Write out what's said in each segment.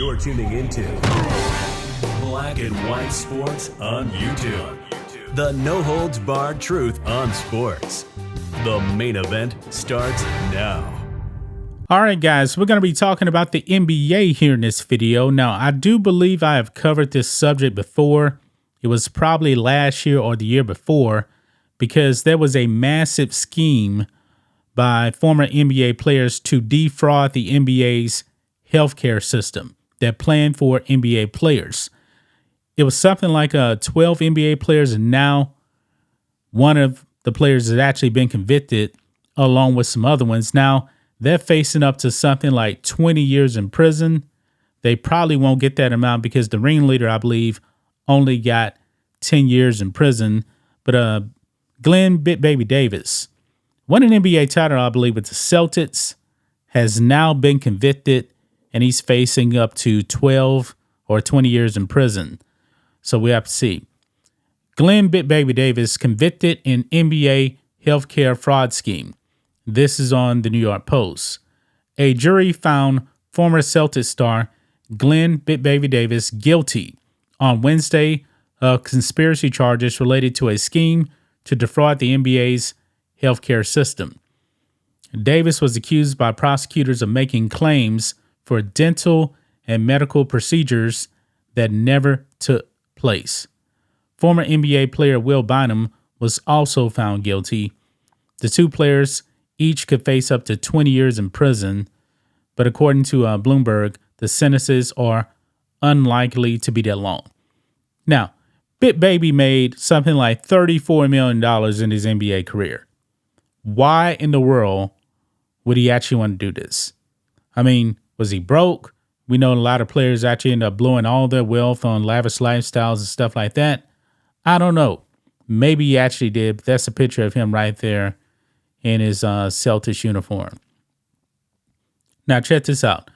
You're tuning into Black and White Sports on YouTube. The no-holds-barred truth on sports. The main event starts now. All right, guys, we're going to be talking about the NBA here in this video. Now, I do believe I have covered this subject before. It was probably last year or the year before, because there was a massive scheme by former NBA players to defraud the NBA's healthcare system that planned for NBA players. It was something like 12 NBA players, and now one of the players has actually been convicted along with some other ones. Now, they're facing up to something like 20 years in prison. They probably won't get that amount because the ringleader, I believe, only got 10 years in prison. But Glenn Bit Baby Davis won an NBA title, I believe, with the Celtics, has now been convicted, and he's facing up to 12 or 20 years in prison. So we have to see. Glenn Bit Baby Davis convicted in NBA healthcare fraud scheme. This is on the New York Post. A jury found former Celtics star Glenn Bit Baby Davis guilty on Wednesday of conspiracy charges related to a scheme to defraud the NBA's healthcare system. Davis was accused by prosecutors of making claims for dental and medical procedures that never took place. Former NBA player Will Bynum was also found guilty. The two players each could face up to 20 years in prison, but according to Bloomberg, the sentences are unlikely to be that long. Now, Bit Baby made something like $34 million in his NBA career. Why in the world would he actually want to do this? I mean, was he broke? We know a lot of players actually end up blowing all their wealth on lavish lifestyles and stuff like that. I don't know. Maybe he actually did, but that's a picture of him right there in his Celtics uniform. Now, check this out.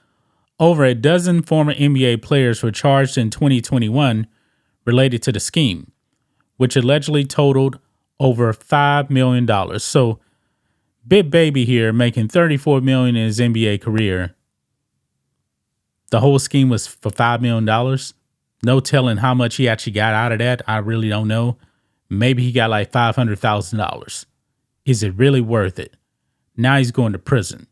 Over a dozen former NBA players were charged in 2021 related to the scheme, which allegedly totaled over $5 million. So, Bit Baby here making $34 million in his NBA career. The whole scheme was for $5 million. No telling how much he actually got out of that. I really don't know. Maybe he got like $500,000. Is it really worth it? Now he's going to prison.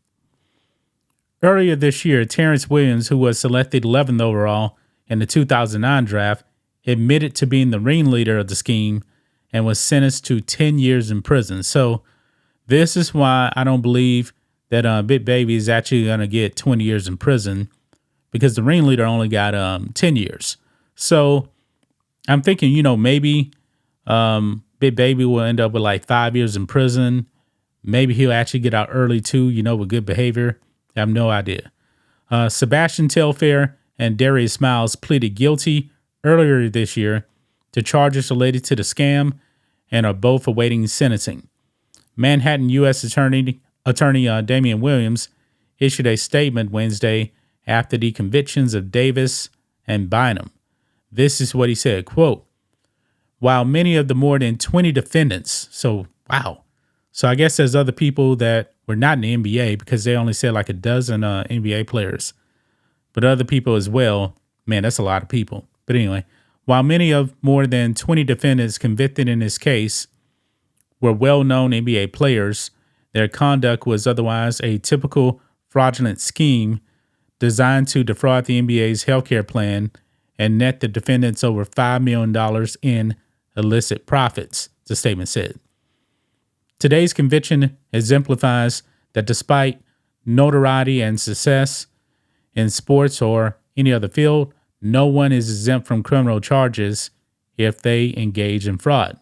Earlier this year, Terrence Williams, who was selected 11th overall in the 2009 draft, admitted to being the ringleader of the scheme and was sentenced to 10 years in prison. So this is why I don't believe that Bit Baby is actually going to get 20 years in prison, because the ringleader only got 10 years. So I'm thinking, maybe Bit Baby will end up with like 5 years in prison. Maybe he'll actually get out early too, with good behavior. I have no idea. Sebastian Telfair and Darius Miles pleaded guilty earlier this year to charges related to the scam and are both awaiting sentencing. Manhattan U.S. Attorney Damian Williams issued a statement Wednesday after the convictions of Davis and Bynum. This is what he said, quote, "While many of the more than 20 defendants," so wow. So I guess there's other people that were not in the NBA, because they only said like a dozen NBA players, but other people as well. Man, that's a lot of people. But anyway, while many of more than 20 defendants convicted in this case were well-known NBA players, their conduct was otherwise a typical fraudulent scheme designed to defraud the NBA's healthcare plan and net the defendants over $5 million in illicit profits, the statement said. Today's conviction exemplifies that despite notoriety and success in sports or any other field, no one is exempt from criminal charges if they engage in fraud.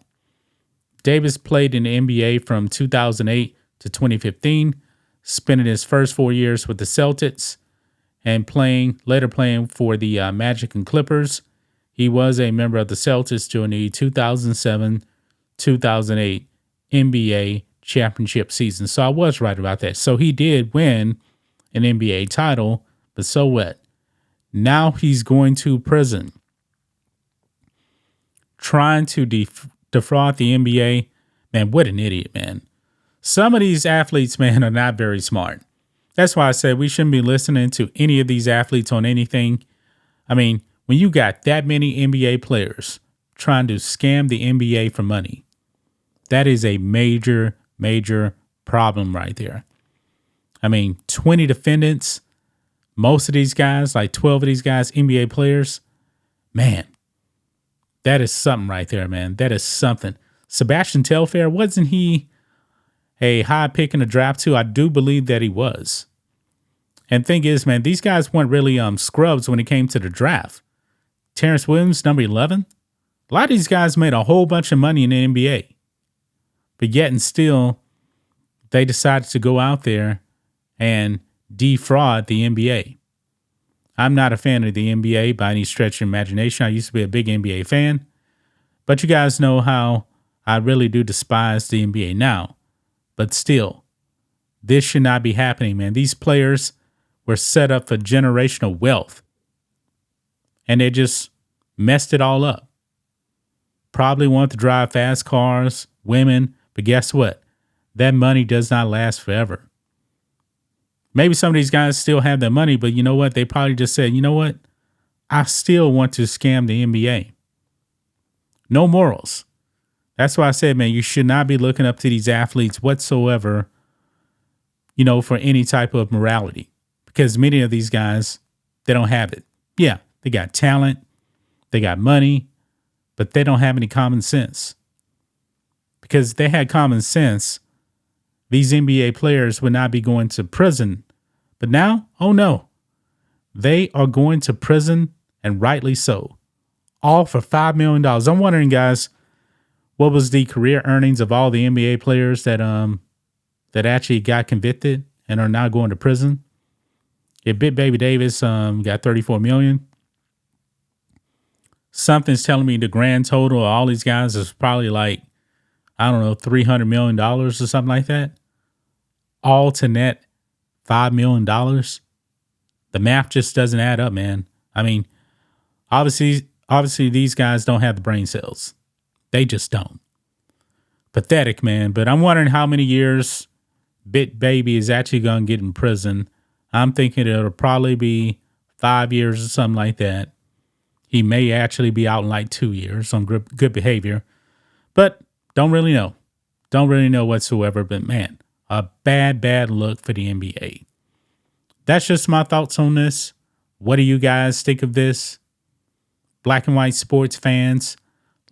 Davis played in the NBA from 2008 to 2015, spending his first 4 years with the Celtics and later playing for the Magic and Clippers. He was a member of the Celtics during the 2007-2008 NBA championship season. So I was right about that. So he did win an NBA title, but so what? Now he's going to prison, trying to defraud the NBA. Man, what an idiot, man. Some of these athletes, man, are not very smart. That's why I said we shouldn't be listening to any of these athletes on anything. I mean, when you got that many NBA players trying to scam the NBA for money, that is a major, major problem right there. I mean, 20 defendants, most of these guys, like 12 of these guys, NBA players, man, that is something right there, man. That is something. Sebastian Telfair, wasn't he a high pick in the draft too? I do believe that he was. And thing is, man, these guys weren't really scrubs when it came to the draft. Terrence Williams, number 11. A lot of these guys made a whole bunch of money in the NBA. But yet and still, they decided to go out there and defraud the NBA. I'm not a fan of the NBA by any stretch of imagination. I used to be a big NBA fan. But you guys know how I really do despise the NBA now. But still, this should not be happening, man. These players were set up for generational wealth. And they just messed it all up. Probably want to drive fast cars, women, but guess what? That money does not last forever. Maybe some of these guys still have their money, but you know what? They probably just said, you know what? I still want to scam the NBA. No morals. That's why I said, man, you should not be looking up to these athletes whatsoever, you know, for any type of morality. Because many of these guys, they don't have it. Yeah, they got talent, they got money, but they don't have any common sense. Because if they had common sense, these NBA players would not be going to prison. But now, oh no, they are going to prison, and rightly so. All for $5 million. I'm wondering, guys, what was the career earnings of all the NBA players that actually got convicted and are now going to prison? If Big Baby Davis got $34 million, something's telling me the grand total of all these guys is probably like, I don't know, $300 million or something like that. All to net $5 million. The math just doesn't add up, man. I mean, obviously these guys don't have the brain cells. They just don't. Pathetic, man. But I'm wondering how many years Big Baby is actually going to get in prison. I'm thinking it'll probably be 5 years or something like that. He may actually be out in like 2 years on good behavior. But don't really know. Don't really know whatsoever. But man, a bad look for the NBA. That's just my thoughts on this. What do you guys think of this? Black and white sports fans,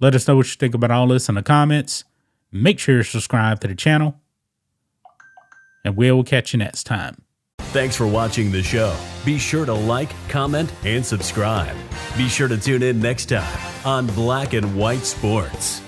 let us know what you think about all this in the comments. Make sure you're subscribed to the channel. And we'll catch you next time. Thanks for watching the show. Be sure to like, comment, and subscribe. Be sure to tune in next time on Black and White Sports.